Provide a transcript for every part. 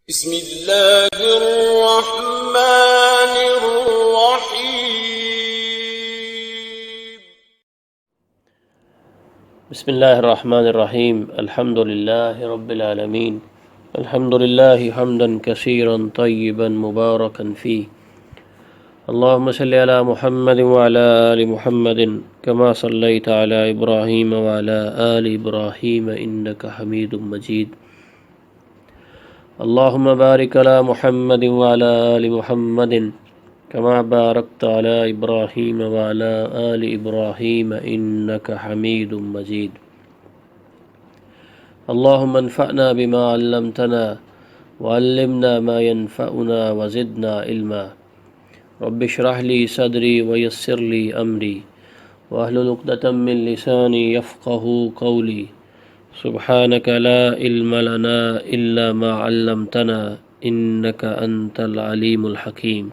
بسم اللہ الرحمن الرحیم بسم اللہ الرحمن الرحیم الحمد للہ رب العالمین الحمد للہ حمدا کثیرا طیبا مبارکا فیہ اللہم صلی علی محمد وعلی آل محمد کما صلیت علی ابراہیم وعلی آل ابراہیم انک حمید مجید اللہم بارک علی محمد وعلی آل محمد کما بارکت علی ابراہیم وعلی آل ابراہیم انک حمید مجید اللہم انفعنا بما علمتنا وعلمنا ما ينفعنا وزدنا علما رب اشرح لي صدری ویسر لي امری واحلل عقدۃ من لسانی یفقهوا قولی سبحانک لا علم لنا الا ما علمتنا انک انت العلیم الحکیم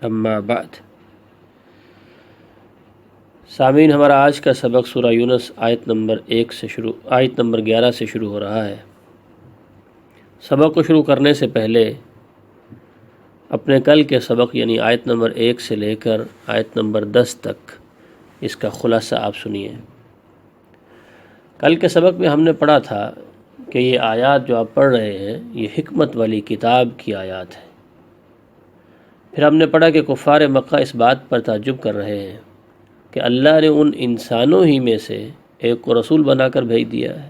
اما بعد۔ سامعین، ہمارا آج کا سبق سورہ یونس آیت نمبر 11 سے شروع ہو رہا ہے۔ سبق کو شروع کرنے سے پہلے اپنے کل کے سبق یعنی آیت نمبر 1 سے لے کر آیت نمبر 10 تک اس کا خلاصہ آپ سنیے۔ کل کے سبق میں ہم نے پڑھا تھا کہ یہ آیات جو آپ پڑھ رہے ہیں یہ حکمت والی کتاب کی آیات ہیں۔ پھر ہم نے پڑھا کہ کفار مکہ اس بات پر تعجب کر رہے ہیں کہ اللہ نے ان انسانوں ہی میں سے ایک کو رسول بنا کر بھیج دیا ہے۔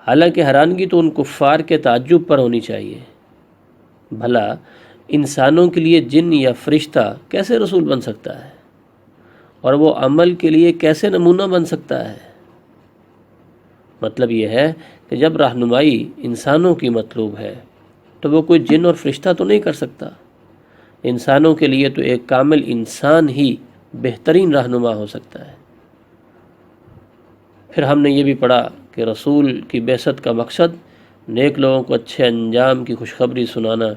حالانکہ حیرانگی تو ان کفار کے تعجب پر ہونی چاہیے، بھلا انسانوں کے لیے جن یا فرشتہ کیسے رسول بن سکتا ہے، اور وہ عمل کے لیے کیسے نمونہ بن سکتا ہے؟ مطلب یہ ہے کہ جب رہنمائی انسانوں کی مطلوب ہے تو وہ کوئی جن اور فرشتہ تو نہیں کر سکتا۔ انسانوں کے لیے تو ایک کامل انسان ہی بہترین رہنما ہو سکتا ہے۔ پھر ہم نے یہ بھی پڑھا کہ رسول کی بعثت کا مقصد نیک لوگوں کو اچھے انجام کی خوشخبری سنانا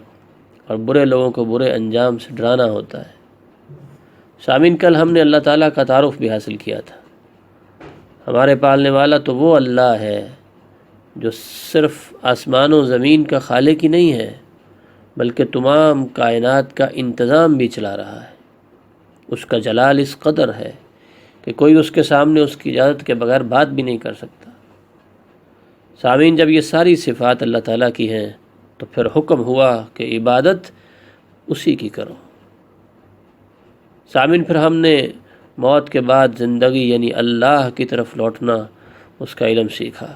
اور برے لوگوں کو برے انجام سے ڈرانا ہوتا ہے۔ سامعین، کل ہم نے اللہ تعالیٰ کا تعارف بھی حاصل کیا تھا۔ ہمارے پالنے والا تو وہ اللہ ہے جو صرف آسمان و زمین کا خالق ہی نہیں ہے بلکہ تمام کائنات کا انتظام بھی چلا رہا ہے۔ اس کا جلال اس قدر ہے کہ کوئی اس کے سامنے اس کی اجازت کے بغیر بات بھی نہیں کر سکتا۔ سامعین، جب یہ ساری صفات اللہ تعالیٰ کی ہیں تو پھر حکم ہوا کہ عبادت اسی کی کرو۔ سامعین، پھر ہم نے موت کے بعد زندگی یعنی اللہ کی طرف لوٹنا اس کا علم سیکھا،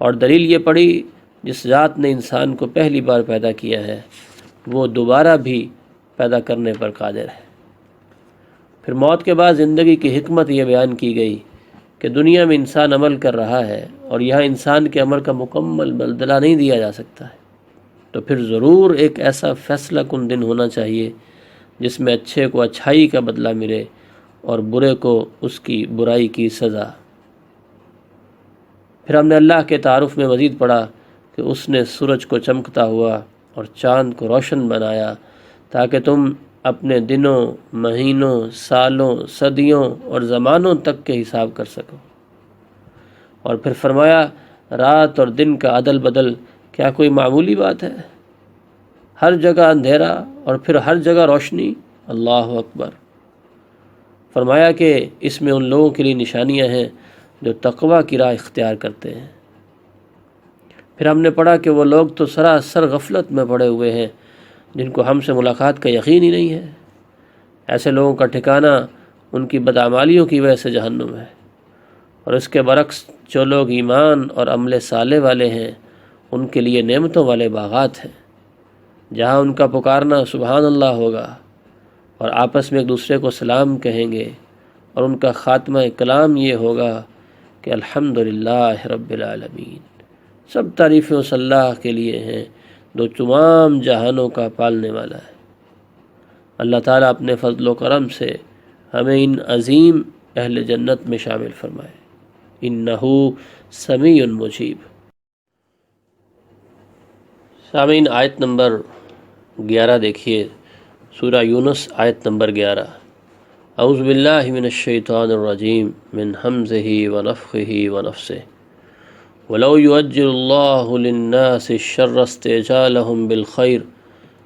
اور دلیل یہ پڑھی جس ذات نے انسان کو پہلی بار پیدا کیا ہے وہ دوبارہ بھی پیدا کرنے پر قادر ہے۔ پھر موت کے بعد زندگی کی حکمت یہ بیان کی گئی کہ دنیا میں انسان عمل کر رہا ہے اور یہاں انسان کے عمل کا مکمل بدلہ نہیں دیا جا سکتا ہے، تو پھر ضرور ایک ایسا فیصلہ کن دن ہونا چاہیے جس میں اچھے کو اچھائی کا بدلہ ملے اور برے کو اس کی برائی کی سزا۔ پھر ہم نے اللہ کے تعارف میں مزید پڑھا کہ اس نے سورج کو چمکتا ہوا اور چاند کو روشن بنایا تاکہ تم اپنے دنوں، مہینوں، سالوں، صدیوں اور زمانوں تک کے حساب کر سکو۔ اور پھر فرمایا رات اور دن کا عدل بدل کیا کوئی معمولی بات ہے؟ ہر جگہ اندھیرا اور پھر ہر جگہ روشنی، اللہ اکبر۔ فرمایا کہ اس میں ان لوگوں کے لیے نشانیاں ہیں جو تقوی کی راہ اختیار کرتے ہیں۔ پھر ہم نے پڑھا کہ وہ لوگ تو سراسر غفلت میں پڑے ہوئے ہیں جن کو ہم سے ملاقات کا یقین ہی نہیں ہے۔ ایسے لوگوں کا ٹھکانہ ان کی بدعمالیوں کی وجہ سے جہنم ہے، اور اس کے برعکس جو لوگ ایمان اور عمل صالح والے ہیں ان کے لیے نعمتوں والے باغات ہیں جہاں ان کا پکارنا سبحان اللہ ہوگا اور آپس میں ایک دوسرے کو سلام کہیں گے، اور ان کا خاتمہ کلام یہ ہوگا کہ الحمدللہ رب العالمین، سب تعریفیں اس اللہ کے لیے ہیں جو تمام جہانوں کا پالنے والا ہے۔ اللہ تعالیٰ اپنے فضل و کرم سے ہمیں ان عظیم اہل جنت میں شامل فرمائے، انہو سمیع مجیب۔ سامعین، آیت نمبر 11 دیکھیے، سورہ یونس آیت نمبر 11۔ اعوذ باللہ من الشیطان الرجیم من ہمزہ ونفخہ ونفثہ وَلَوْ يُعَجِّلُ اللَّهُ لِلنَّاسِ الشَّرَّ اسْتِعْجَالَهُم بِالْخَيْرِ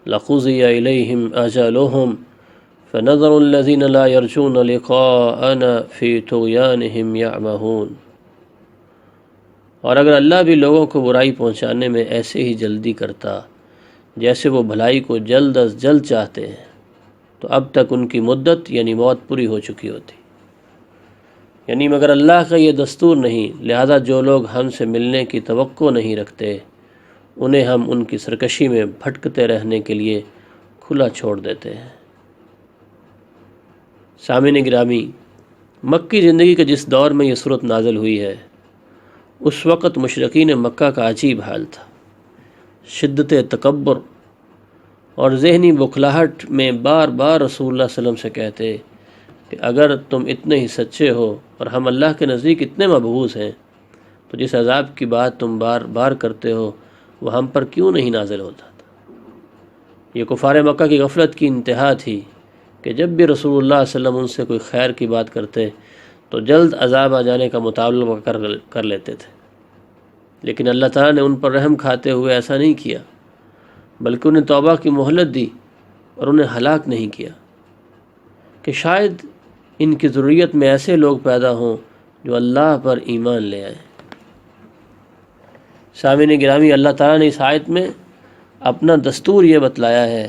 لَقُضِيَ إِلَيْهِمْ أَجَلُهُمْ فَنَذَرُ الَّذِينَ لَا يَرْجُونَ لِقَاءَنَا فِي طُغْيَانِهِمْ يَعْمَهُونَ۔ اور اگر اللہ بھی لوگوں کو برائی پہنچانے میں ایسے ہی جلدی کرتا جیسے وہ بھلائی کو جلد از جلد چاہتے ہیں تو اب تک ان کی مدت یعنی موت پوری ہو چکی ہوتی۔ یعنی مگر اللہ کا یہ دستور نہیں، لہذا جو لوگ ہم سے ملنے کی توقع نہیں رکھتے انہیں ہم ان کی سرکشی میں بھٹکتے رہنے کے لیے کھلا چھوڑ دیتے ہیں۔ سامعین گرامی، مکی زندگی کے جس دور میں یہ صورت نازل ہوئی ہے اس وقت مشرکین مکہ کا عجیب حال تھا۔ شدت تکبر اور ذہنی بخلاہٹ میں بار بار رسول اللہ صلی اللہ علیہ وسلم سے کہتے کہ اگر تم اتنے ہی سچے ہو اور ہم اللہ کے نزدیک اتنے مبعوث ہیں تو جس عذاب کی بات تم بار بار کرتے ہو وہ ہم پر کیوں نہیں نازل ہوتا تھا۔ یہ کفار مکہ کی غفلت کی انتہا تھی کہ جب بھی رسول اللہ صلی اللہ علیہ وسلم ان سے کوئی خیر کی بات کرتے تو جلد عذاب آ جانے کا مطالبہ کر لیتے تھے، لیکن اللہ تعالیٰ نے ان پر رحم کھاتے ہوئے ایسا نہیں کیا، بلکہ انہیں توبہ کی مہلت دی اور انہیں ہلاک نہیں کیا کہ شاید ان کی ضروریت میں ایسے لوگ پیدا ہوں جو اللہ پر ایمان لے آئیں۔ سامعین گرامی، اللہ تعالیٰ نے اس آیت میں اپنا دستور یہ بتلایا ہے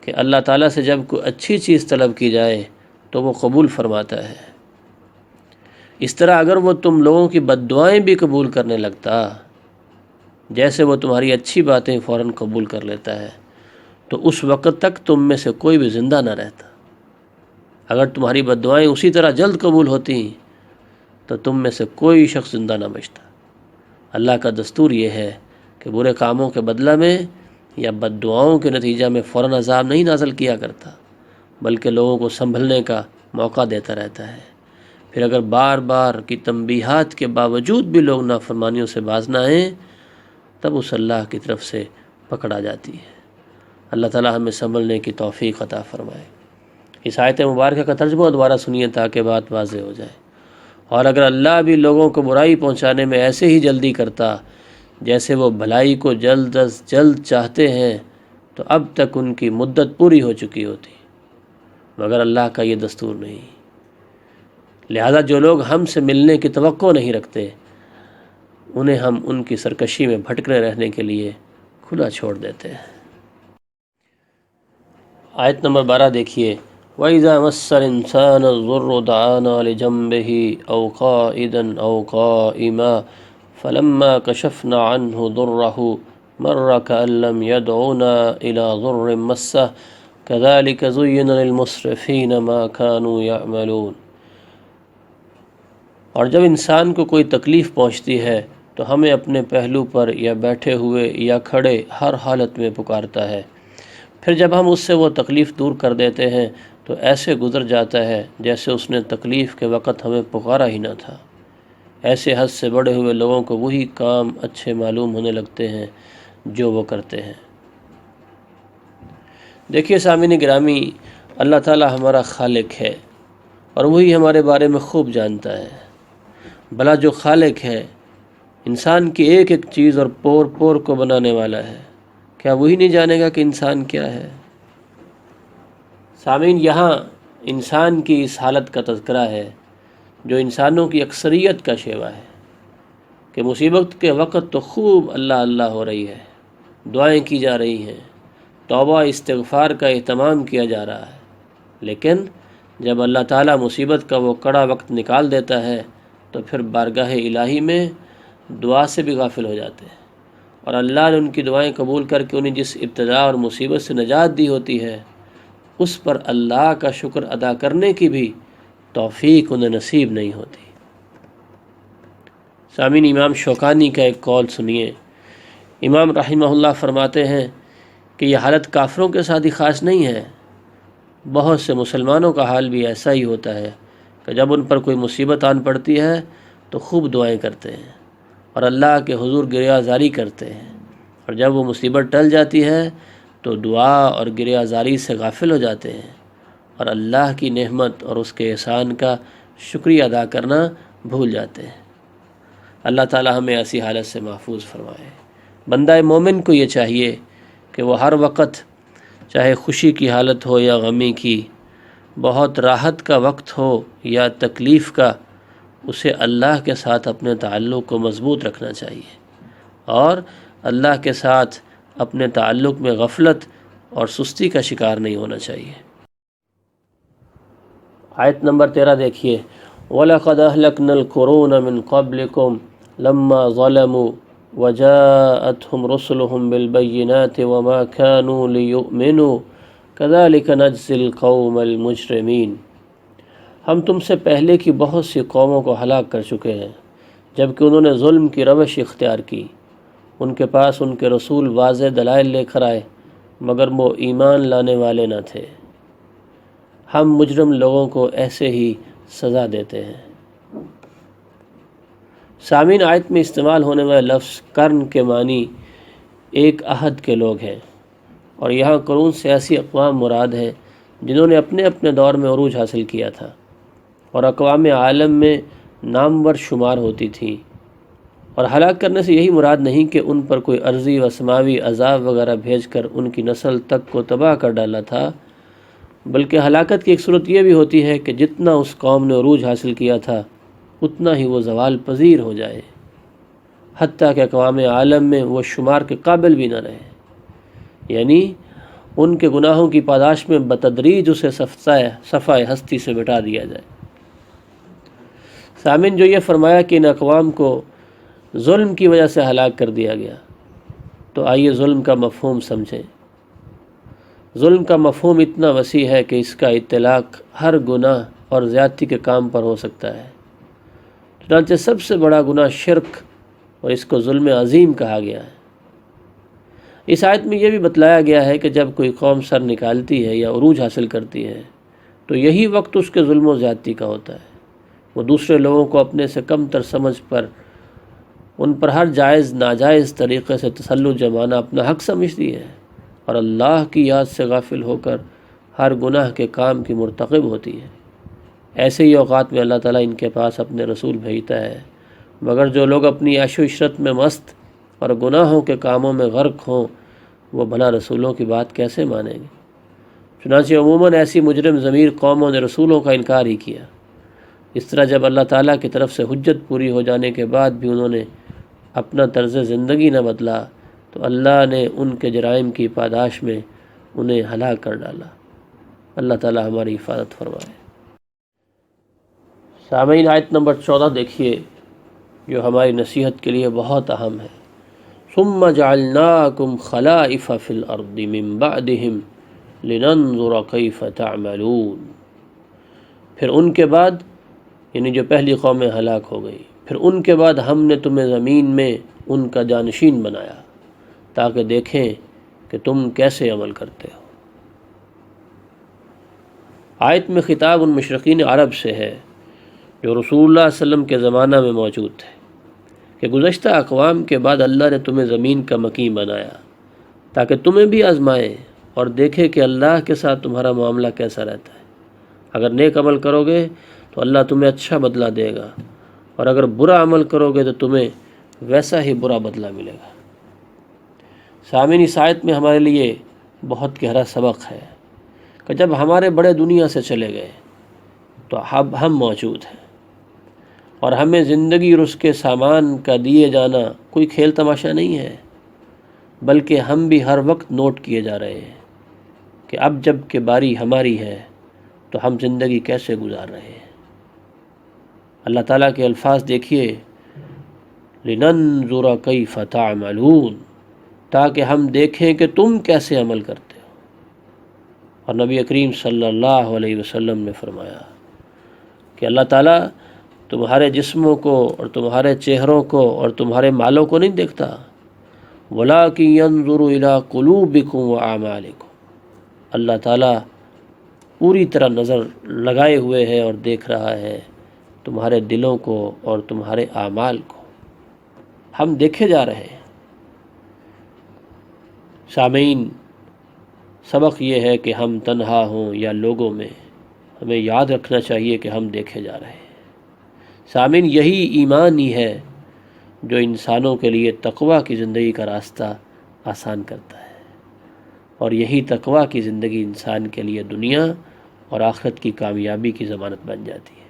کہ اللہ تعالیٰ سے جب کوئی اچھی چیز طلب کی جائے تو وہ قبول فرماتا ہے۔ اس طرح اگر وہ تم لوگوں کی بد دعائیں بھی قبول کرنے لگتا جیسے وہ تمہاری اچھی باتیں فوراً قبول کر لیتا ہے تو اس وقت تک تم میں سے کوئی بھی زندہ نہ رہتا۔ اگر تمہاری بد دعائیں اسی طرح جلد قبول ہوتی تو تم میں سے کوئی شخص زندہ نہ بچتا۔ اللہ کا دستور یہ ہے کہ برے کاموں کے بدلہ میں یا بد دعاؤں کے نتیجہ میں فوراً عذاب نہیں نازل کیا کرتا، بلکہ لوگوں کو سنبھلنے کا موقع دیتا رہتا ہے۔ پھر اگر بار بار کی تنبیہات کے باوجود بھی لوگ نافرمانیوں سے باز نہ آئیں تب اس اللہ کی طرف سے پکڑا جاتی ہے۔ اللہ تعالیٰ ہمیں سنبھلنے کی توفیق عطا فرمائے۔ اس آیت مبارکہ کا ترجمہ دوبارہ سنیے تاکہ بات واضح ہو جائے۔ اور اگر اللہ بھی لوگوں کو برائی پہنچانے میں ایسے ہی جلدی کرتا جیسے وہ بھلائی کو جلد از جلد چاہتے ہیں تو اب تک ان کی مدت پوری ہو چکی ہوتی، مگر اللہ کا یہ دستور نہیں، لہذا جو لوگ ہم سے ملنے کی توقع نہیں رکھتے انہیں ہم ان کی سرکشی میں بھٹکنے رہنے کے لیے کھلا چھوڑ دیتے ہیں۔ آیت نمبر 12 دیکھیے، وَإِذَا مَسَّ الْإِنسَانَ الضُّرُّ دَعَانَا لِجَنبِهِ أَوْ قَاعِدًا أَوْ قَائِمًا فَلَمَّا كَشَفْنَا عَنْهُ ضُرَّهُ مَرَّ كَأَن لَّمْ يَدْعُنَا إِلَىٰ ضُرٍّ مَّسَّهُ كَذَٰلِكَ زُيِّنَ لِلْمُسْرِفِينَ مَا كَانُوا يَعْمَلُونَ۔ اور جب انسان کو کوئی تکلیف پہنچتی ہے تو ہمیں اپنے پہلو پر یا بیٹھے ہوئے یا کھڑے ہر حالت میں پکارتا ہے، پھر جب ہم اس سے وہ تکلیف دور کر دیتے ہیں تو ایسے گزر جاتا ہے جیسے اس نے تکلیف کے وقت ہمیں پکارا ہی نہ تھا۔ ایسے حد سے بڑے ہوئے لوگوں کو وہی کام اچھے معلوم ہونے لگتے ہیں جو وہ کرتے ہیں۔ دیکھیے سامعین گرامی، اللہ تعالی ہمارا خالق ہے اور وہی ہمارے بارے میں خوب جانتا ہے۔ بھلا جو خالق ہے، انسان کی ایک ایک چیز اور پور پور کو بنانے والا ہے، کیا وہی نہیں جانے گا کہ انسان کیا ہے؟ سامعین، یہاں انسان کی اس حالت کا تذکرہ ہے جو انسانوں کی اکثریت کا شیوا ہے کہ مصیبت کے وقت تو خوب اللہ اللہ ہو رہی ہے، دعائیں کی جا رہی ہیں، توبہ استغفار کا اہتمام کیا جا رہا ہے، لیکن جب اللہ تعالیٰ مصیبت کا وہ کڑا وقت نکال دیتا ہے تو پھر بارگاہ الہی میں دعا سے بھی غافل ہو جاتے ہیں، اور اللہ نے ان کی دعائیں قبول کر کے انہیں جس ابتلا اور مصیبت سے نجات دی ہوتی ہے اس پر اللہ کا شکر ادا کرنے کی بھی توفیق انہیں نصیب نہیں ہوتی۔ سامعین، امام شوکانی کا ایک قول سنیے۔ امام رحمہ اللہ فرماتے ہیں کہ یہ حالت کافروں کے ساتھ ہی خاص نہیں ہے، بہت سے مسلمانوں کا حال بھی ایسا ہی ہوتا ہے کہ جب ان پر کوئی مصیبت آن پڑتی ہے تو خوب دعائیں کرتے ہیں اور اللہ کے حضور گریہ زاری کرتے ہیں، اور جب وہ مصیبت ٹل جاتی ہے تو دعا اور گریہ زاری سے غافل ہو جاتے ہیں اور اللہ کی نعمت اور اس کے احسان کا شکریہ ادا کرنا بھول جاتے ہیں۔ اللہ تعالی ہمیں ایسی حالت سے محفوظ فرمائے۔ بندہ مومن کو یہ چاہیے کہ وہ ہر وقت، چاہے خوشی کی حالت ہو یا غمی کی، بہت راحت کا وقت ہو یا تکلیف کا، اسے اللہ کے ساتھ اپنے تعلق کو مضبوط رکھنا چاہیے اور اللہ کے ساتھ اپنے تعلق میں غفلت اور سستی کا شکار نہیں ہونا چاہیے۔ آیت نمبر 13 دیکھیے، وَلَقَدْ أَهْلَكْنَا الْقُرُونَ مِنْ قَبْلِكُمْ لَمَّا ظَلَمُوا وَجَاءَتْهُمْ رُسُلُهُم بِالْبَيِّنَاتِ وَمَا كَانُوا لِيُؤْمِنُوا كَذَلِكَ نَجْزِي الْقَوْمَ الْمُجْرِمِينَ۔ ہم تم سے پہلے کی بہت سی قوموں کو ہلاک کر چکے ہیں جبکہ انہوں نے ظلم کی روش اختیار کی۔ ان کے پاس ان کے رسول واضح دلائل لے کر آئے مگر وہ ایمان لانے والے نہ تھے۔ ہم مجرم لوگوں کو ایسے ہی سزا دیتے ہیں۔ سامعین، آیت میں استعمال ہونے والے لفظ قرن کے معنی ایک عہد کے لوگ ہیں، اور یہاں قرون سے ایسی اقوام مراد ہیں جنہوں نے اپنے اپنے دور میں عروج حاصل کیا تھا اور اقوام عالم میں نامور شمار ہوتی تھیں، اور ہلاک کرنے سے یہی مراد نہیں کہ ان پر کوئی عرضی و سماوی عذاب وغیرہ بھیج کر ان کی نسل تک کو تباہ کر ڈالا تھا، بلکہ ہلاکت کی ایک صورت یہ بھی ہوتی ہے کہ جتنا اس قوم نے عروج حاصل کیا تھا اتنا ہی وہ زوال پذیر ہو جائے، حتیٰ کہ اقوام عالم میں وہ شمار کے قابل بھی نہ رہے، یعنی ان کے گناہوں کی پاداش میں بتدریج اسے صفحہ ہستی سے مٹا دیا جائے۔ سامعین، جو یہ فرمایا کہ ان اقوام کو ظلم کی وجہ سے ہلاک کر دیا گیا، تو آئیے ظلم کا مفہوم سمجھیں۔ ظلم کا مفہوم اتنا وسیع ہے کہ اس کا اطلاق ہر گناہ اور زیادتی کے کام پر ہو سکتا ہے۔ چنانچہ سب سے بڑا گناہ شرک، اور اس کو ظلم عظیم کہا گیا ہے۔ اس آیت میں یہ بھی بتلایا گیا ہے کہ جب کوئی قوم سر نکالتی ہے یا عروج حاصل کرتی ہے تو یہی وقت اس کے ظلم و زیادتی کا ہوتا ہے۔ وہ دوسرے لوگوں کو اپنے سے کم تر سمجھ پر ان پر ہر جائز ناجائز طریقے سے تسلط جمانا اپنا حق سمجھتی ہے، اور اللہ کی یاد سے غافل ہو کر ہر گناہ کے کام کی مرتکب ہوتی ہے۔ ایسے ہی اوقات میں اللہ تعالیٰ ان کے پاس اپنے رسول بھیجتا ہے، مگر جو لوگ اپنی عیش و عشرت میں مست اور گناہوں کے کاموں میں غرق ہوں وہ بھلا رسولوں کی بات کیسے مانیں گے؟ چنانچہ عموماً ایسی مجرم ضمیر قوموں نے رسولوں کا انکار ہی کیا۔ اس طرح جب اللہ تعالیٰ کی طرف سے حجت پوری ہو جانے کے بعد بھی انہوں نے اپنا طرز زندگی نہ بدلا تو اللہ نے ان کے جرائم کی پاداش میں انہیں ہلاک کر ڈالا۔ اللہ تعالیٰ ہماری حفاظت فرمائے۔ سامعین، آیت نمبر 14 دیکھیے، جو ہماری نصیحت کے لیے بہت اہم ہے۔ ثم جعلناکم خلائف فی الارض من بعدہم لننظر کیف تعملون۔ پھر ان کے بعد، یعنی جو پہلی قومیں ہلاک ہو گئی، پھر ان کے بعد ہم نے تمہیں زمین میں ان کا جانشین بنایا تاکہ دیکھیں کہ تم کیسے عمل کرتے ہو۔ آیت میں خطاب ان مشرقین عرب سے ہے جو رسول اللہ صلی اللہ علیہ وسلم کے زمانہ میں موجود تھے، کہ گزشتہ اقوام کے بعد اللہ نے تمہیں زمین کا مکین بنایا تاکہ تمہیں بھی آزمائے اور دیکھے کہ اللہ کے ساتھ تمہارا معاملہ کیسا رہتا ہے۔ اگر نیک عمل کرو گے تو اللہ تمہیں اچھا بدلہ دے گا، اور اگر برا عمل کرو گے تو تمہیں ویسا ہی برا بدلہ ملے گا۔ سامعین، اس آیت میں ہمارے لیے بہت گہرا سبق ہے کہ جب ہمارے بڑے دنیا سے چلے گئے تو اب ہم موجود ہیں، اور ہمیں زندگی اور اس کے سامان کا دیے جانا کوئی کھیل تماشا نہیں ہے، بلکہ ہم بھی ہر وقت نوٹ کیے جا رہے ہیں کہ اب جب کہ باری ہماری ہے تو ہم زندگی کیسے گزار رہے ہیں۔ اللہ تعالیٰ کے الفاظ دیکھیے، لِنَنظُرَ كَيْفَ تَعْمَلُونَ، تاکہ ہم دیکھیں کہ تم کیسے عمل کرتے ہو۔ اور نبی کریم صلی اللہ علیہ وسلم نے فرمایا کہ اللہ تعالیٰ تمہارے جسموں کو اور تمہارے چہروں کو اور تمہارے مالوں کو نہیں دیکھتا، وَلَٰكِن يَنظُرُ إِلَىٰ قُلُوبِكُمْ وَأَعْمَالِكُمْ، اللہ تعالیٰ پوری طرح نظر لگائے ہوئے ہے اور دیکھ رہا ہے تمہارے دلوں کو اور تمہارے اعمال کو۔ ہم دیکھے جا رہے ہیں۔ سامعین، سبق یہ ہے کہ ہم تنہا ہوں یا لوگوں میں، ہمیں یاد رکھنا چاہیے کہ ہم دیکھے جا رہے ہیں۔ سامعین، یہی ایمان ہی ہے جو انسانوں کے لیے تقوی کی زندگی کا راستہ آسان کرتا ہے، اور یہی تقوی کی زندگی انسان کے لیے دنیا اور آخرت کی کامیابی کی ضمانت بن جاتی ہے۔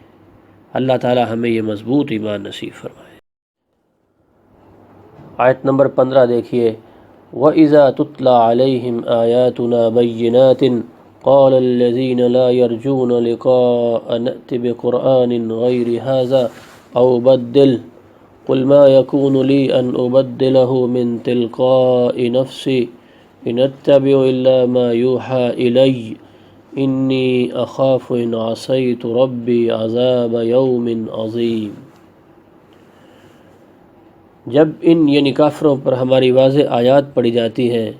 اللہ تعالی ہمیں یہ مضبوط ایمان نصیب فرمائے۔ آیت نمبر 15 دیکھیے، وَإِذَا تُتْلَى عَلَيْهِمْ آيَاتُنَا بَيِّنَاتٍ قَالَ الَّذِينَ لَا يَرْجُونَ لِقَاءَنَا ائْتِ بِقُرْآنٍ غَيْرِ هَذَا أَوْ بَدِّلْهُ قُلْ مَا يَكُونُ لِي أَنْ أُبَدِّلَهُ مِنْ تِلْقَاءِ نَفْسِي إِنْ أَتَّبِعُ إِلَّا مَا يُوحَى إِلَيَّ إِنِّي أَخَافُ إِنْ عَصَيْتُ رَبِّي عَذَابَ يَوْمٍ عَظِيمٍ۔ جب ان یعنی کافروں پر ہماری واضح آیات پڑھی جاتی ہیں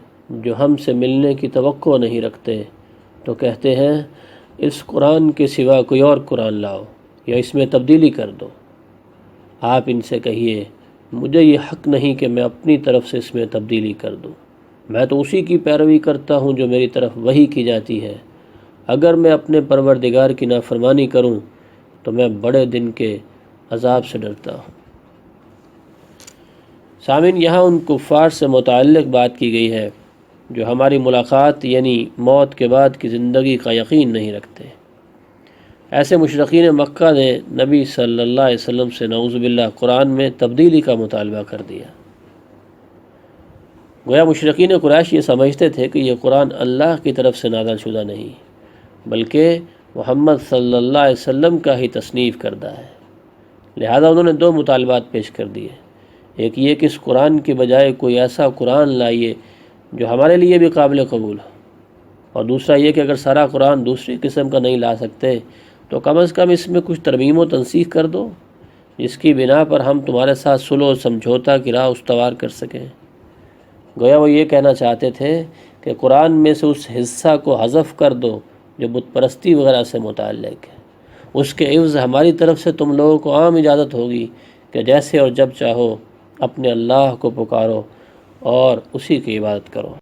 جو ہم سے ملنے کی توقع نہیں رکھتے، تو کہتے ہیں اس قرآن کے سوا کوئی اور قرآن لاؤ یا اس میں تبدیلی کر دو۔ آپ ان سے کہیے مجھے یہ حق نہیں کہ میں اپنی طرف سے اس میں تبدیلی کر دوں، میں تو اسی کی پیروی کرتا ہوں جو میری طرف وحی کی جاتی ہے۔ اگر میں اپنے پروردگار کی نافرمانی کروں تو میں بڑے دن کے عذاب سے ڈرتا ہوں۔ سامعین، یہاں ان کفار سے متعلق بات کی گئی ہے جو ہماری ملاقات یعنی موت کے بعد کی زندگی کا یقین نہیں رکھتے۔ ایسے مشرکین مکہ نے نبی صلی اللہ علیہ وسلم سے نعوذ باللہ قرآن میں تبدیلی کا مطالبہ کر دیا۔ گویا مشرکین قریش یہ سمجھتے تھے کہ یہ قرآن اللہ کی طرف سے نازل شدہ نہیں بلکہ محمد صلی اللہ علیہ وسلم کا ہی تصنیف کردہ ہے، لہذا انہوں نے دو مطالبات پیش کر دیے۔ ایک یہ کہ اس قرآن کی بجائے کوئی ایسا قرآن لائیے جو ہمارے لیے بھی قابل قبول ہو، اور دوسرا یہ کہ اگر سارا قرآن دوسری قسم کا نہیں لا سکتے تو کم از کم اس میں کچھ ترمیم و تنسیخ کر دو جس کی بنا پر ہم تمہارے ساتھ صلح و سمجھوتا کی راہ استوار کر سکیں۔ گویا وہ یہ کہنا چاہتے تھے کہ قرآن میں سے اس حصہ کو حذف کر دو جو بت پرستی وغیرہ سے متعلق ہے، اس کے عوض ہماری طرف سے تم لوگوں کو عام اجازت ہوگی کہ جیسے اور جب چاہو اپنے اللہ کو پکارو اور اسی کی عبادت کرو۔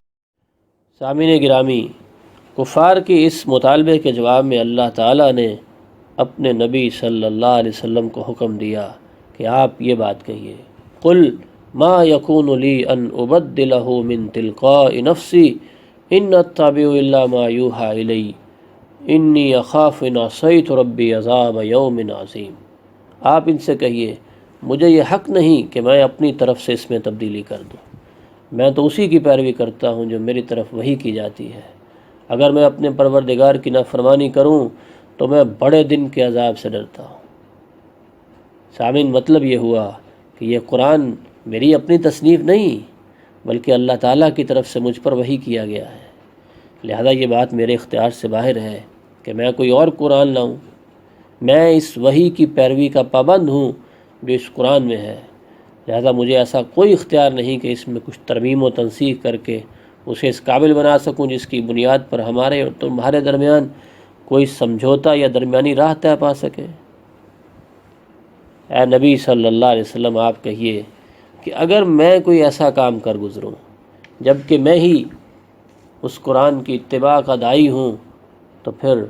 سامعین گرامی، کفار کی اس مطالبے کے جواب میں اللہ تعالیٰ نے اپنے نبی صلی اللہ علیہ وسلم کو حکم دیا کہ آپ یہ بات کہیے، قل ما یکون لی ان ابدلہ من تلقاء نفسی ان اتبع الا ما یوحی الی انی اخاف ان عصیت ربی عذاب یوم عظیم۔ آپ ان سے کہیے مجھے یہ حق نہیں کہ میں اپنی طرف سے اس میں تبدیلی کر دوں، میں تو اسی کی پیروی کرتا ہوں جو میری طرف وحی کی جاتی ہے۔ اگر میں اپنے پروردگار کی نافرمانی کروں تو میں بڑے دن کے عذاب سے ڈرتا ہوں۔ سامعین، مطلب یہ ہوا کہ یہ قرآن میری اپنی تصنیف نہیں بلکہ اللہ تعالیٰ کی طرف سے مجھ پر وحی کیا گیا ہے، لہذا یہ بات میرے اختیار سے باہر ہے کہ میں کوئی اور قرآن لاؤں۔ میں اس وحی کی پیروی کا پابند ہوں جو اس قرآن میں ہے، لہذا مجھے ایسا کوئی اختیار نہیں کہ اس میں کچھ ترمیم و تنسیخ کر کے اسے اس قابل بنا سکوں جس کی بنیاد پر ہمارے اور تمہارے درمیان کوئی سمجھوتا یا درمیانی راہ طے پا سکے۔ اے نبی صلی اللہ علیہ وسلم، آپ کہیے کہ اگر میں کوئی ایسا کام کر گزروں جبکہ میں ہی اس قرآن کی اتباع کا داعی ہوں تو پھر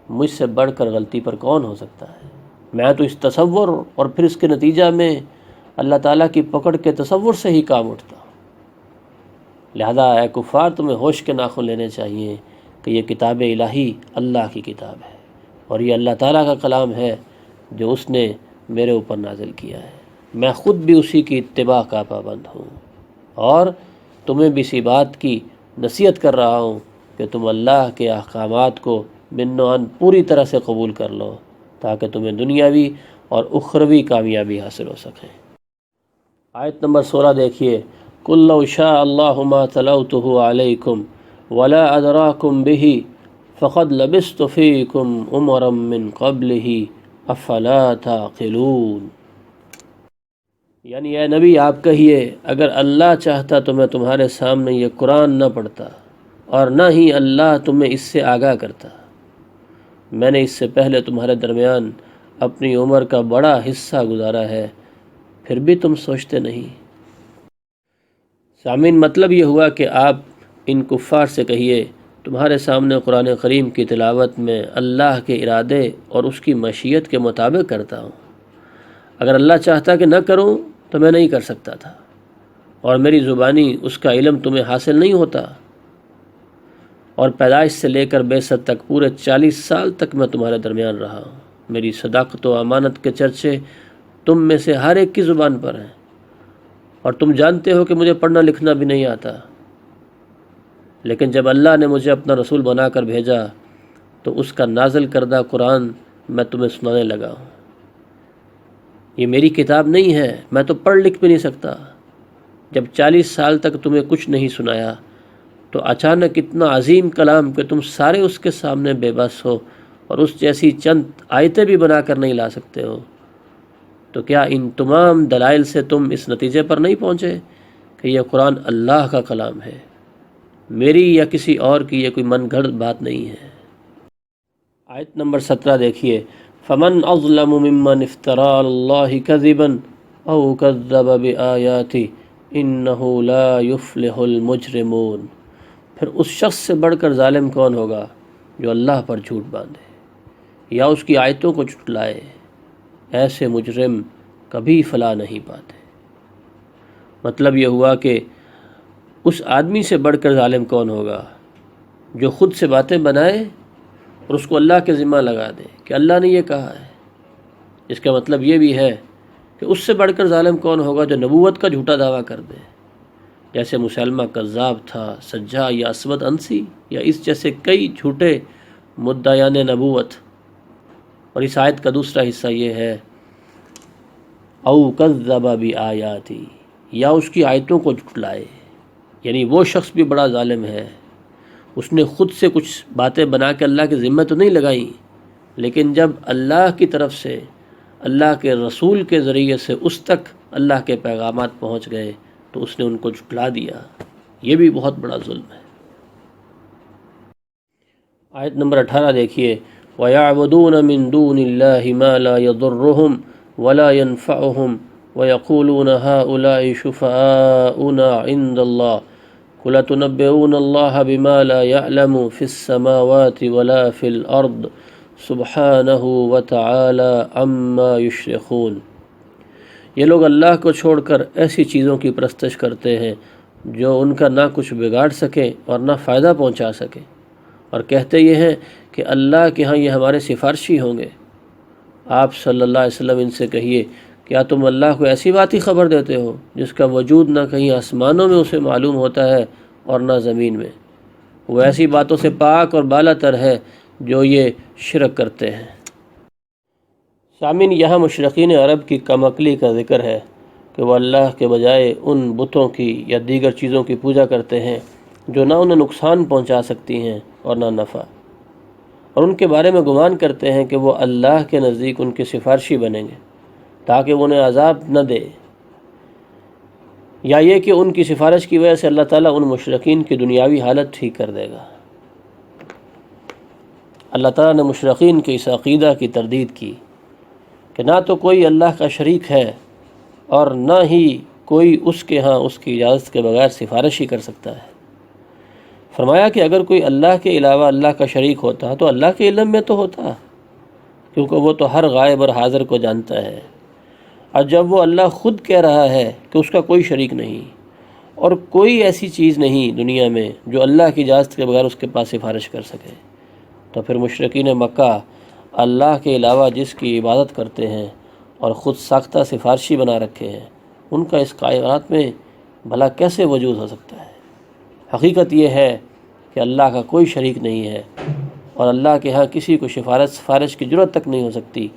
مجھ سے بڑھ کر غلطی پر کون ہو سکتا ہے؟ میں تو اس تصور اور پھر اس کے نتیجہ میں اللہ تعالیٰ کی پکڑ کے تصور سے ہی کام اٹھتا ہوں۔ لہذا اے کفار، تمہیں ہوش کے ناخن لینے چاہیے کہ یہ کتاب الہی اللہ کی کتاب ہے اور یہ اللہ تعالیٰ کا کلام ہے جو اس نے میرے اوپر نازل کیا ہے۔ میں خود بھی اسی کی اتباع کا پابند ہوں اور تمہیں بھی اسی بات کی نصیحت کر رہا ہوں کہ تم اللہ کے احکامات کو من و عن پوری طرح سے قبول کر لو تاکہ تمہیں دنیاوی اور اخروی کامیابی حاصل ہو سکے۔ آیت نمبر 16 دیکھیے، قُل لَوْ شَاءَ اللَّهُ مَا تَلَوْتُهُ عَلَيْكُمْ وَلَا أَدْرَاكُمْ بِهِ فَقَدْ لَبِثْتُ فِيكُمْ أُمَرًا مِّن قَبْلِهِ أَفَلَا تَعْقِلُونَ۔ یعنی اے نبی، آپ کہیے اگر اللہ چاہتا تو میں تمہارے سامنے یہ قرآن نہ پڑھتا اور نہ ہی اللہ تمہیں اس سے آگاہ کرتا۔ میں نے اس سے پہلے تمہارے درمیان اپنی عمر کا بڑا حصہ گزارا ہے، پھر بھی تم سوچتے نہیں۔ سامعین، مطلب یہ ہوا کہ آپ ان کفار سے کہیے تمہارے سامنے قرآن کریم کی تلاوت میں اللہ کے ارادے اور اس کی مشیت کے مطابق کرتا ہوں۔ اگر اللہ چاہتا کہ نہ کروں تو میں نہیں کر سکتا تھا، اور میری زبانی اس کا علم تمہیں حاصل نہیں ہوتا، اور پیدائش سے لے کر بعثت تک پورے 40 سال تک میں تمہارے درمیان رہا ہوں۔ میری صداقت و امانت کے چرچے تم میں سے ہر ایک کی زبان پر ہیں، اور تم جانتے ہو کہ مجھے پڑھنا لکھنا بھی نہیں آتا، لیکن جب اللہ نے مجھے اپنا رسول بنا کر بھیجا تو اس کا نازل کردہ قرآن میں تمہیں سنانے لگا ہوں۔ یہ میری کتاب نہیں ہے، میں تو پڑھ لکھ بھی نہیں سکتا۔ جب 40 سال تک تمہیں کچھ نہیں سنایا تو اچانک اتنا عظیم کلام کہ تم سارے اس کے سامنے بے بس ہو اور اس جیسی چند آیتیں بھی بنا کر نہیں لا سکتے ہو، تو کیا ان تمام دلائل سے تم اس نتیجے پر نہیں پہنچے کہ یہ قرآن اللہ کا کلام ہے، میری یا کسی اور کی یہ کوئی من گھڑت بات نہیں ہے۔ آیت نمبر 17 دیکھیے، فمن اظلم ممن افترى على الله كذبا او كذب بآياته انه لا يفلح المجرمون۔ پھر اس شخص سے بڑھ کر ظالم کون ہوگا جو اللہ پر جھوٹ باندھے یا اس کی آیتوں کو جھٹلائے، ایسے مجرم کبھی فلاح نہیں پاتے۔ مطلب یہ ہوا کہ اس آدمی سے بڑھ کر ظالم کون ہوگا جو خود سے باتیں بنائے اور اس کو اللہ کے ذمہ لگا دے کہ اللہ نے یہ کہا ہے۔ اس کا مطلب یہ بھی ہے کہ اس سے بڑھ کر ظالم کون ہوگا جو نبوت کا جھوٹا دعویٰ کر دے، جیسے مسلمہ کذاب تھا، سجا یا اسود انسی یا اس جیسے کئی جھوٹے مدعیان نبوت۔ اور اس آیت کا دوسرا حصہ یہ ہے، او کذب بآیاتی، یا اس کی آیتوں کو جھٹلائے، یعنی وہ شخص بھی بڑا ظالم ہے۔ اس نے خود سے کچھ باتیں بنا کے اللہ کے ذمہ تو نہیں لگائیں، لیکن جب اللہ کی طرف سے اللہ کے رسول کے ذریعے سے اس تک اللہ کے پیغامات پہنچ گئے تو اس نے ان کو جھٹلا دیا۔ یہ بھی بہت بڑا ظلم ہے۔ آیت نمبر 18 دیکھیے، وَيَعْبُدُونَ مِن دُونِ اللَّهِ مَا لَا يَضُرُّهُمْ وَلَا يَنفَعُهُمْ وَيَقُولُونَ هَؤُلَاءِ شُفَعَاؤُنَا عِندَ اللَّهِ قُلْ أَتُنَبِّئُونَ اللَّهَ بِمَا لَا يَعْلَمُ فِي السَّمَاوَاتِ وَلَا فِي الْأَرْضِ سُبْحَانَهُ وَتَعَالَى عَمَّا يُشْرِكُونَ۔ یہ لوگ اللہ کو چھوڑ کر ایسی چیزوں کی پرستش کرتے ہیں جو ان کا نہ کچھ بگاڑ سکے اور نہ فائدہ پہنچا سکے، اور کہتے یہ ہیں کہ اللہ کے ہاں یہ ہمارے سفارشی ہوں گے۔ آپ صلی اللہ علیہ وسلم ان سے کہیے، کیا تم اللہ کو ایسی بات ہی خبر دیتے ہو جس کا وجود نہ کہیں آسمانوں میں اسے معلوم ہوتا ہے اور نہ زمین میں؟ وہ ایسی باتوں سے پاک اور بالا تر ہے جو یہ شرک کرتے ہیں۔ سامعین، یہاں مشرقین عرب کی کم عقلی کا ذکر ہے کہ وہ اللہ کے بجائے ان بتوں کی یا دیگر چیزوں کی پوجا کرتے ہیں جو نہ انہیں نقصان پہنچا سکتی ہیں اور نہ نفع، اور ان کے بارے میں گمان کرتے ہیں کہ وہ اللہ کے نزدیک ان کے سفارشی بنیں گے تاکہ وہ انہیں عذاب نہ دے، یا یہ کہ ان کی سفارش کی وجہ سے اللہ تعالیٰ ان مشرکین کی دنیاوی حالت ٹھیک کر دے گا۔ اللہ تعالیٰ نے مشرکین کے اس عقیدہ کی تردید کی کہ نہ تو کوئی اللہ کا شریک ہے اور نہ ہی کوئی اس کے ہاں اس کی اجازت کے بغیر سفارش ہی کر سکتا ہے۔ فرمایا کہ اگر کوئی اللہ کے علاوہ اللہ کا شریک ہوتا تو اللہ کے علم میں تو ہوتا، کیونکہ وہ تو ہر غائب اور حاضر کو جانتا ہے۔ اور جب وہ اللہ خود کہہ رہا ہے کہ اس کا کوئی شریک نہیں اور کوئی ایسی چیز نہیں دنیا میں جو اللہ کی اجازت کے بغیر اس کے پاس سفارش کر سکے، تو پھر مشرکین مکہ اللہ کے علاوہ جس کی عبادت کرتے ہیں اور خود ساختہ سفارشی بنا رکھے ہیں، ان کا اس کائنات میں بھلا کیسے وجود ہو سکتا ہے؟ حقیقت یہ ہے کہ اللہ کا کوئی شریک نہیں ہے، اور اللہ کے ہاں کسی کو سفارش کی ضرورت تک نہیں ہو سکتی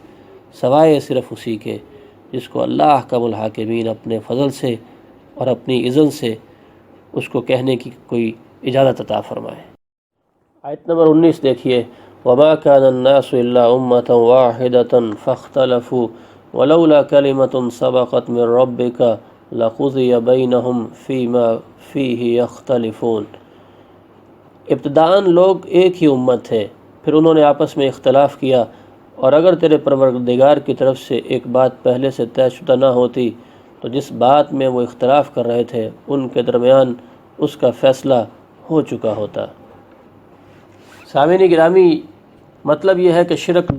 سوائے صرف اسی کے جس کو اللہ احکم الحاکمین اپنے فضل سے اور اپنی اذن سے اس کو کہنے کی کوئی اجازت عطا فرمائے۔ آیت نمبر 19 دیکھیے، وَمَا كَانَ النَّاسُ إِلَّا أُمَّةً وَاحِدَةً فَاخْتَلَفُوا وَلَوْلَا كَلِمَةٌ سَبَقَتْ مِنْ رَبِّكَ لَقُضِيَ بَيْنَهُمْ فِيمَا فِيهِ يَخْتَلِفُونَ۔ ابتداءً لوگ ایک ہی امت تھے، پھر انہوں نے آپس میں اختلاف کیا، اور اگر تیرے پروردگار کی طرف سے ایک بات پہلے سے طے شدہ نہ ہوتی تو جس بات میں وہ اختلاف کر رہے تھے ان کے درمیان اس کا فیصلہ ہو چکا ہوتا۔ سامعین گرامی، مطلب یہ ہے کہ شرک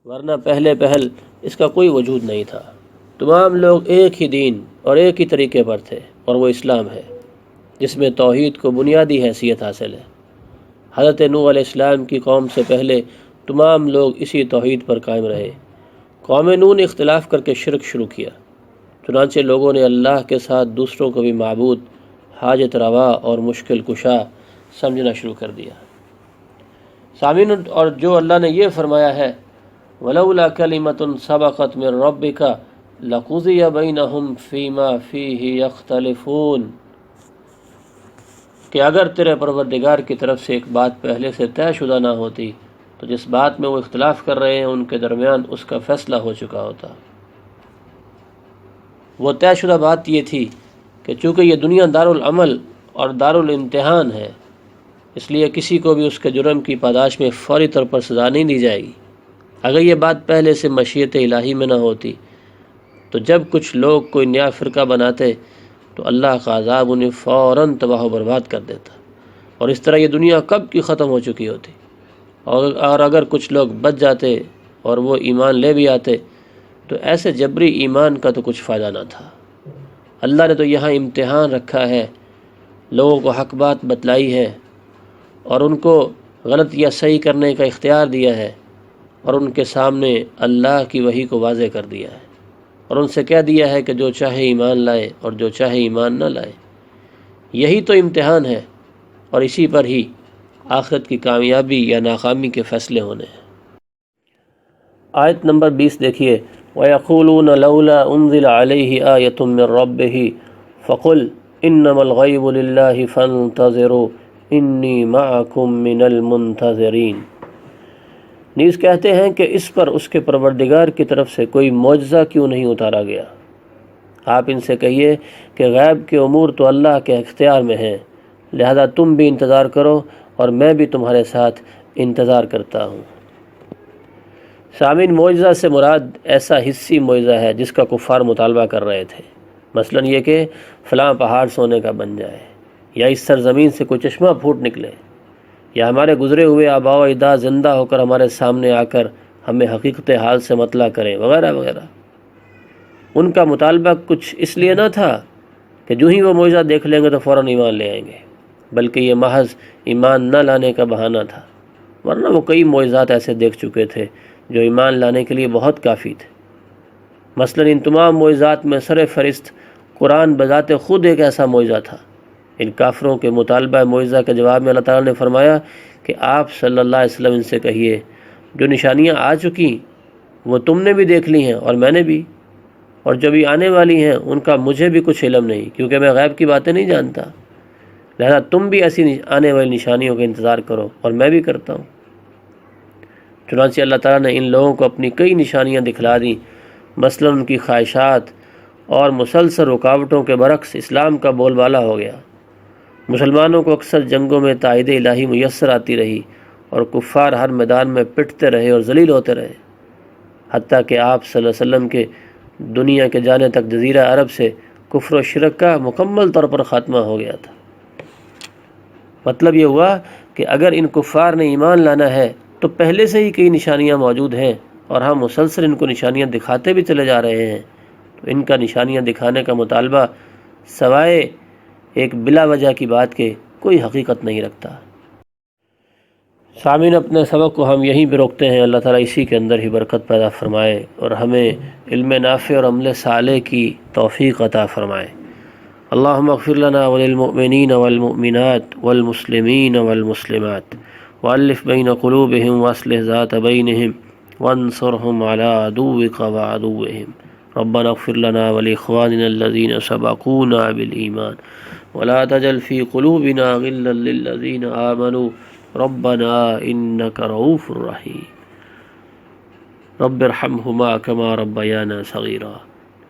ورنہ پہلے اس کا کوئی وجود نہیں تھا، تمام لوگ ایک ہی دین اور ایک ہی طریقے پر تھے، اور وہ اسلام ہے جس میں توحید کو بنیادی حیثیت حاصل ہے۔ حضرت نوح علیہ السلام کی قوم سے پہلے تمام لوگ اسی توحید پر قائم رہے۔ قوم نوح نے اختلاف کر کے شرک شروع کیا، چنانچہ لوگوں نے اللہ کے ساتھ دوسروں کو بھی معبود، حاجت روا اور مشکل کشا سمجھنا شروع کر دیا۔ سامعین، اور جو اللہ نے یہ فرمایا ہے وَلَوْلَا كَلِمَةٌ سَبَقَتْ مِن رَبِّكَ لَقُضِيَ بَيْنَهُمْ فِيمَا فِيهِ يَخْتَلِفُونَ، کہ اگر تیرے پروردگار کی طرف سے ایک بات پہلے سے طے شدہ نہ ہوتی تو جس بات میں وہ اختلاف کر رہے ہیں ان کے درمیان اس کا فیصلہ ہو چکا ہوتا۔ وہ طے شدہ بات یہ تھی کہ چونکہ یہ دنیا دارالعمل اور دارالامتحان ہے، اس لیے کسی کو بھی اس کے جرم کی پاداش میں فوری طور پر سزا نہیں دی جائے گی۔ اگر یہ بات پہلے سے مشیت الہی میں نہ ہوتی تو جب کچھ لوگ کوئی نیا فرقہ بناتے تو اللہ کا عذاب انہیں فوراً تباہ و برباد کر دیتا، اور اس طرح یہ دنیا کب کی ختم ہو چکی ہوتی۔ اور اگر کچھ لوگ بچ جاتے اور وہ ایمان لے بھی آتے تو ایسے جبری ایمان کا تو کچھ فائدہ نہ تھا۔ اللہ نے تو یہاں امتحان رکھا ہے، لوگوں کو حق بات بتلائی ہے اور ان کو غلط یا صحیح کرنے کا اختیار دیا ہے، اور ان کے سامنے اللہ کی وحی کو واضح کر دیا ہے، اور ان سے کہہ دیا ہے کہ جو چاہے ایمان لائے اور جو چاہے ایمان نہ لائے۔ یہی تو امتحان ہے، اور اسی پر ہی آخرت کی کامیابی یا ناکامی کے فیصلے ہونے ہیں۔ آیت نمبر 20 دیکھیے، وَيَقُولُونَ لَوْلَا أُنزِلَ عَلَيْهِ آيَةٌ مِّن رَّبِّهِ فَقُلْ إِنَّمَا الْغَيْبُ لِلَّهِ فَانتَظِرُوا إِنِّي مَعَكُم مِّنَ الْمُنتَظِرِينَ، نیز کہتے ہیں کہ اس پر اس کے پروردگار کی طرف سے کوئی معجزہ کیوں نہیں اتارا گیا۔ آپ ان سے کہیے کہ غیب کے امور تو اللہ کے اختیار میں ہیں، لہذا تم بھی انتظار کرو اور میں بھی تمہارے ساتھ انتظار کرتا ہوں۔ سامعین، معجزہ سے مراد ایسا حسی معجزہ ہے جس کا کفار مطالبہ کر رہے تھے، مثلا یہ کہ فلاں پہاڑ سونے کا بن جائے، یا اس سرزمین سے کوئی چشمہ پھوٹ نکلے، یا ہمارے گزرے ہوئے آباء و اجداد زندہ ہو کر ہمارے سامنے آ کر ہمیں حقیقت حال سے مطلع کریں، وغیرہ وغیرہ۔ ان کا مطالبہ کچھ اس لیے نہ تھا کہ جو ہی وہ معجزہ دیکھ لیں گے تو فوراً ایمان لے آئیں گے، بلکہ یہ محض ایمان نہ لانے کا بہانہ تھا، ورنہ وہ کئی معجزات ایسے دیکھ چکے تھے جو ایمان لانے کے لیے بہت کافی تھے۔ مثلا ان تمام معجزات میں سر فہرست قرآن بذات خود ایک ایسا معجزہ تھا۔ ان کافروں کے مطالبہ معجزہ کے جواب میں اللہ تعالیٰ نے فرمایا کہ آپ صلی اللہ علیہ وسلم ان سے کہیے جو نشانیاں آ چکی وہ تم نے بھی دیکھ لی ہیں اور میں نے بھی، اور جو بھی آنے والی ہیں ان کا مجھے بھی کچھ علم نہیں، کیونکہ میں غیب کی باتیں نہیں جانتا، لہذا تم بھی ایسی آنے والی نشانیوں کا انتظار کرو اور میں بھی کرتا ہوں۔ چنانچہ اللہ تعالیٰ نے ان لوگوں کو اپنی کئی نشانیاں دکھلا دیں، مثلا ان کی خواہشات اور مسلسل رکاوٹوں کے برعکس اسلام کا بول بالا ہو گیا۔ مسلمانوں کو اکثر جنگوں میں تائید الہی میسر آتی رہی، اور کفار ہر میدان میں پٹتے رہے اور ذلیل ہوتے رہے، حتیٰ کہ آپ صلی اللہ علیہ وسلم کے دنیا کے جانے تک جزیرہ عرب سے کفر و شرک کا مکمل طور پر خاتمہ ہو گیا تھا۔ مطلب یہ ہوا کہ اگر ان کفار نے ایمان لانا ہے تو پہلے سے ہی کئی نشانیاں موجود ہیں، اور ہم مسلسل ان کو نشانیاں دکھاتے بھی چلے جا رہے ہیں، تو ان کا نشانیاں دکھانے کا مطالبہ سوائے ایک بلا وجہ کی بات کے کوئی حقیقت نہیں رکھتا۔ سامعین، اپنے سبق کو ہم یہیں پہ روکتے ہیں۔ اللہ تعالیٰ اسی کے اندر ہی برکت پیدا فرمائے اور ہمیں علم نافع اور عمل صالح کی توفیق عطا فرمائے۔ اللہم اغفر لنا وللمؤمنین والمؤمنات والمسلمین والمسلمات والف بین قلوبہم واصلح ذات بینہم وانصرہم علی عدوک وعدوہم۔ ربنا اغفر لنا ولاخواننا الذین سبقونا بالایمان ولا تجعل فی قلوبنا غلا للذین آمنوا ربنا انک رؤوف رحیم۔ رب ارحمہما کما ربیانا صغیرا۔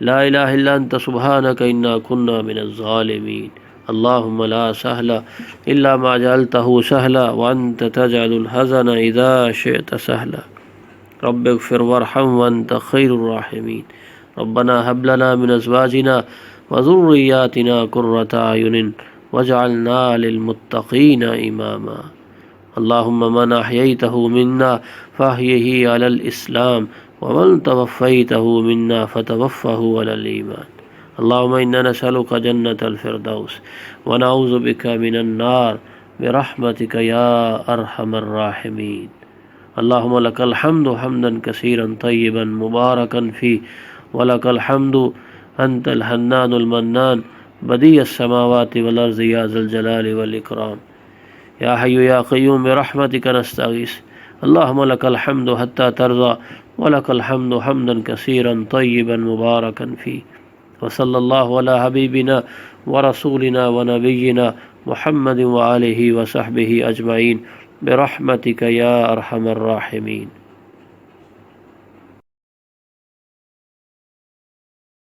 لا الہ الا انت سبحانک انا کنا من الظالمین۔ اللہم لا سہل الا ما جعلتہ سہلا وانت تجعل الحزن اذا شئت سہلا۔ رب اغفر وارحم وانت خیر الراحمین۔ ربنا هب لنا من ازواجنا وذریاتنا قرۃ اعین واجعلنا للمتقین اماما۔ اللہم من احییتہ منا فاحیہ علی الاسلام ومن توفيته منا فتوفه على الإيمان. اللهم إنا نسألك جنة الفردوس ونعوذ بك من النار برحمتك يا أرحم الراحمين. اللهم لك الحمد حمدا كثيرا طيبا مباركا فيه ولك الحمد أنت الحنان المنان بديع السماوات والأرض يا ذا الجلال والإكرام. يا حي يا قيوم برحمتك نستغيث. اللهم لك الحمد حتى ترضى ولك الحمد حمدا كثيرا طيبا مباركا فيه. وصلى الله على حبيبنا ورسولنا ونبينا محمد وآله وصحبه أجمعين برحمتك يا أرحم الراحمين.